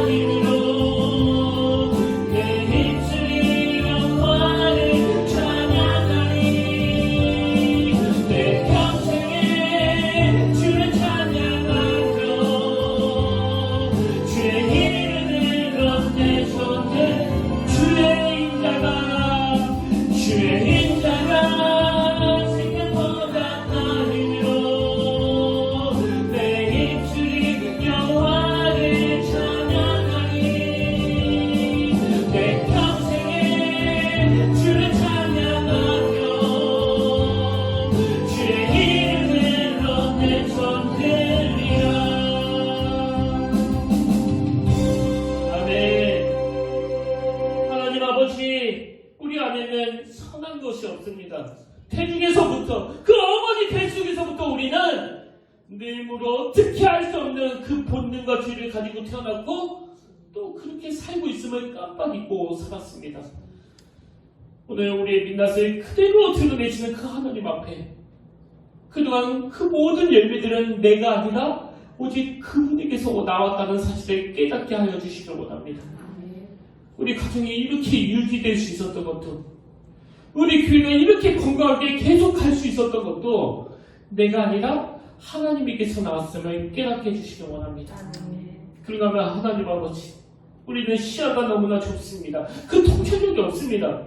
우리 안에는 선한 것이 없습니다. 태중에서부터 그 어머니 뱃속에서부터 우리는 뇌물로 어떻게 할 수 없는 그 본능과 죄를 가지고 태어났고 또 그렇게 살고 있음을 깜빡 잊고 살았습니다. 오늘 우리의 민낯을 그대로 드러내시는 그 하나님 앞에 그동안 그 모든 열매들은 내가 아니라 오직 그분에게서 나왔다는 사실을 깨닫게 하여 주시길 원합니다. 우리 가정이 이렇게 유지될 수 있었던 것도, 우리 교회가 이렇게 건강하게 계속할 수 있었던 것도 내가 아니라 하나님에게서 나왔음을 깨닫게 해주시기 원합니다. 그런가 하면 하나님 아버지, 우리는 시야가 너무나 좁습니다. 그 통찰력이 없습니다.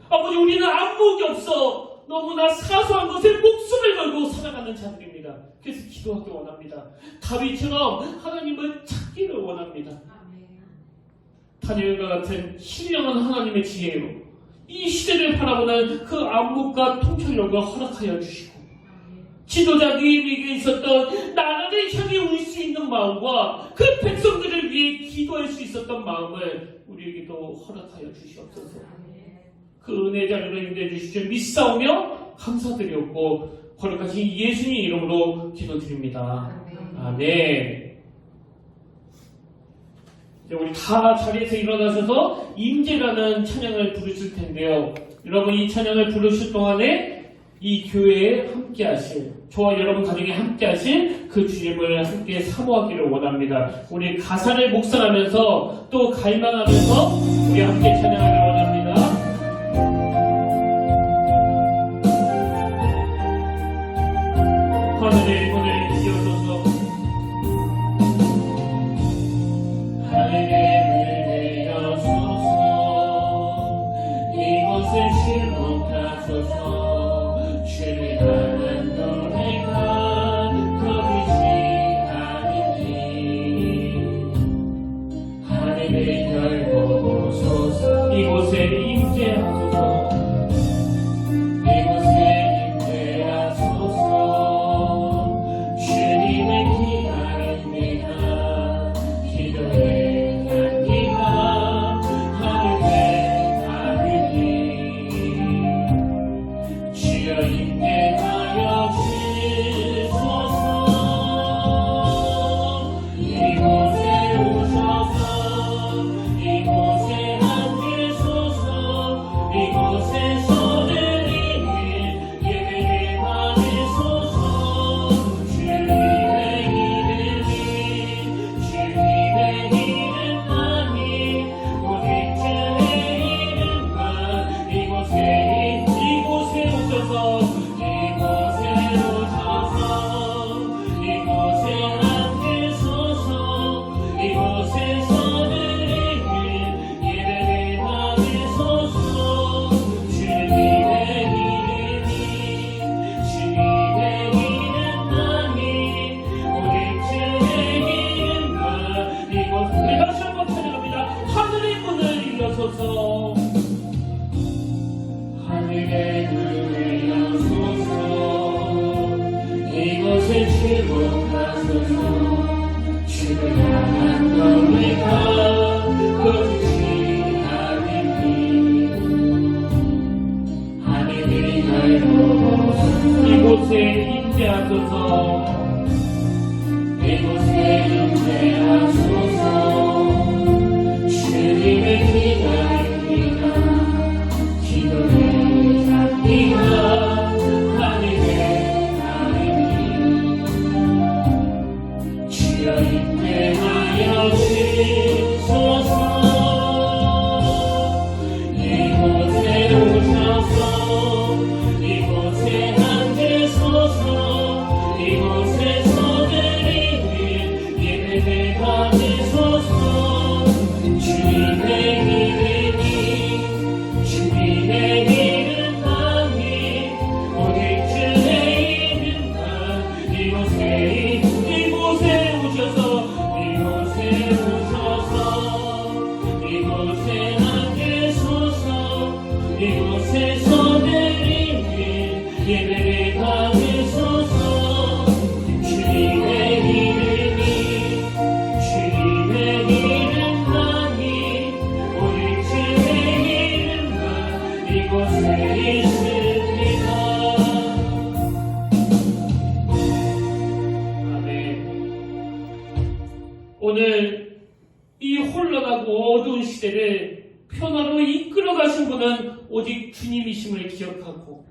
아버지, 우리는 안목이 없어 너무나 사소한 것에 목숨을 걸고 살아가는 자들입니다. 그래서 기도하기 원합니다. 다윗처럼 하나님을 찾기를 원합니다. 다니엘과 같은 신령한 하나님의 지혜로 이 시대를 바라보는 그 안목과 통찰력을 허락하여 주시고, 지도자 느헤미야에게 있었던 나라를 향해 울 수 있는 마음과 그 백성들을 위해 기도할 수 있었던 마음을 우리에게도 허락하여 주시옵소서. 그 은혜 자리로 인도해 주시죠. 믿사오며 감사드렸고 거룩하신 예수님 이름으로 기도드립니다. 아멘. 우리 다 자리에서 일어나셔서 임재라는 찬양을 부르실 텐데요. 여러분, 이 찬양을 부르실 동안에 이 교회에 함께 하실, 저와 여러분 가정에 함께 하실 그 주님을 함께 사모하기를 원합니다. 우리 가사를 묵상하면서 또 갈망하면서 우리 함께 찬양하기를 원합니다. 하늘의 문을 열어서 하늘의 문을 열어서 이곳에 출목하소서. 주를 향한 노래가 거두지 않으니 하늘을 열고 오소서. 이곳에 임재하소서. 하늘의 문을 여소서. 이곳에 출목하소서. 주를 향한 노래가 거두지 않으니 하늘을 열고 이곳에 임재하소서. 이곳에 임재하소서. 주님을 기다립니다. 기도를 잡기가 하늘에 닿으니 주여 임재하여 주소서. 이곳에 오셔서 이곳에 앉으소서. 이곳에서 드리는 예배를 받으소서. 주님의 이름이 주님의 이름만이 오직 주의 이름만. 이곳에 오셔서 이곳에 앉으소서. 이곳에서 드리는 예배를 받으소서. 주님의 이름이 주님의 이름만이 오직 주의 이름만 이곳에 있습니다. 아멘. 오늘 이 혼란하고 어두운 시대를 평화로 이끌어 가신 분은 오직 주님이심을 기억하고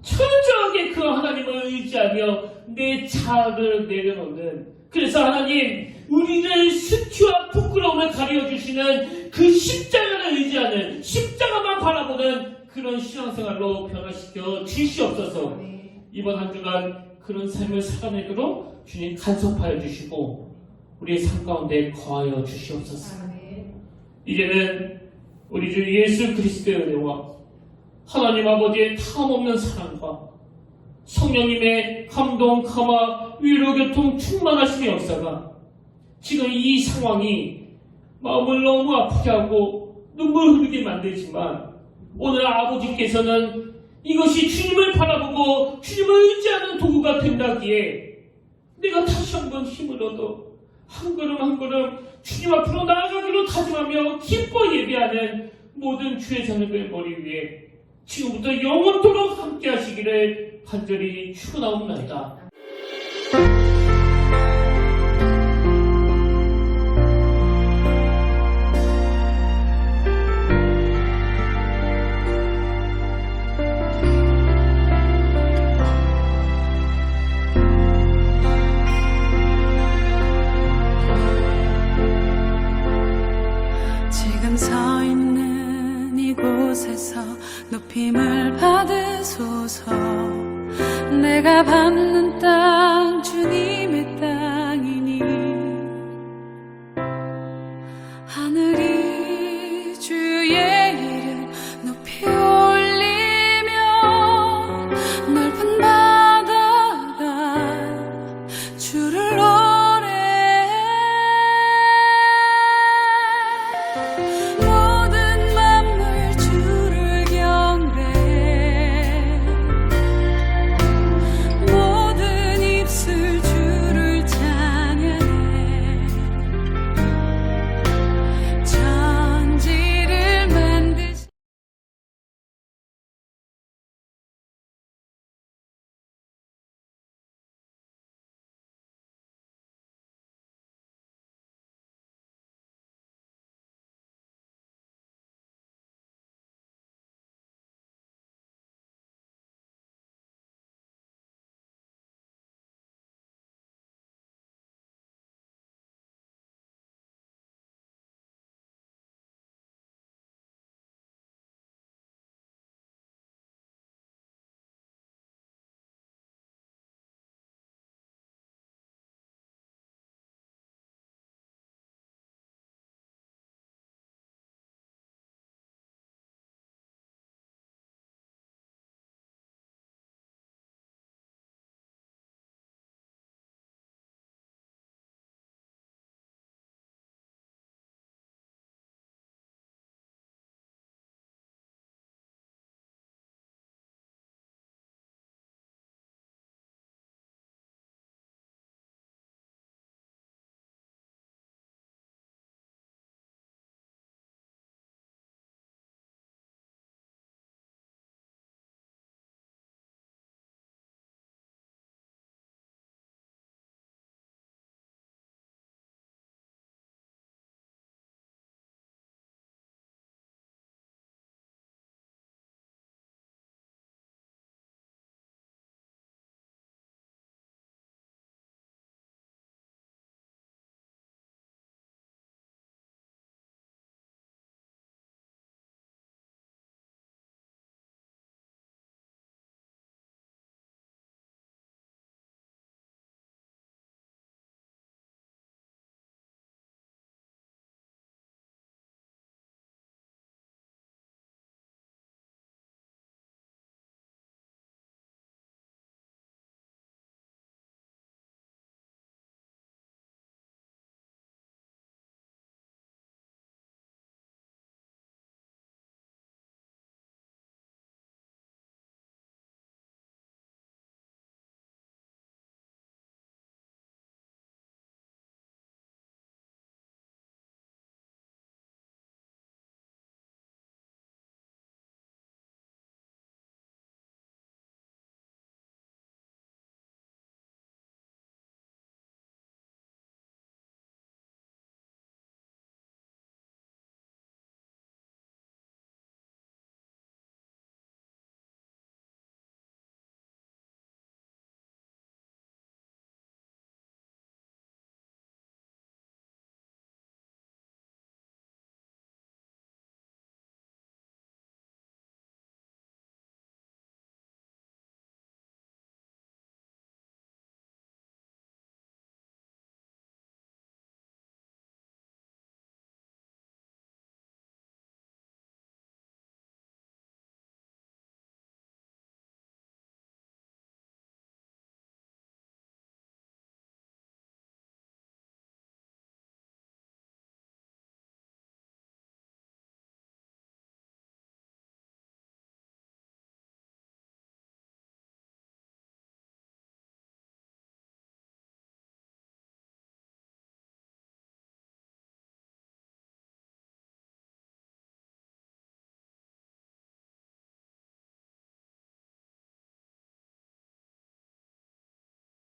철저하게 그 하나님을 의지하며 내 자아를 내려놓는, 그래서 하나님 우리를 수치와 부끄러움을 가려주시는 그 십자가를 의지하는, 십자가만 바라보는 그런 신앙생활로 변화시켜 주시옵소서. 이번 한 주간 그런 삶을 살아내도록 주님 간섭하여 주시고 우리의 삶 가운데 거하여 주시옵소서. 이제는 우리 주 예수 그리스도의 은혜와 하나님 아버지의 탐없는 사랑과 성령님의 감동, 감화, 위로, 교통, 충만하심의 역사가 지금 이 상황이 마음을 너무 아프게 하고 눈물 흐르게 만들지만 오늘 아버지께서는 이것이 주님을 바라보고 주님을 의지하는 도구가 된다기에 내가 다시 한번 힘을 얻어 한 걸음 한 걸음 주님 앞으로 나아가기로 다짐하며 기뻐 예배하는 모든 주의 자녀들의 머리 위에 지금부터 영원토록 함께 하시기를 간절히 축원하옵나이다. 지금 서 있는 이곳에서 높임을 받으소서. 내가 밟는 땅 주님의 땅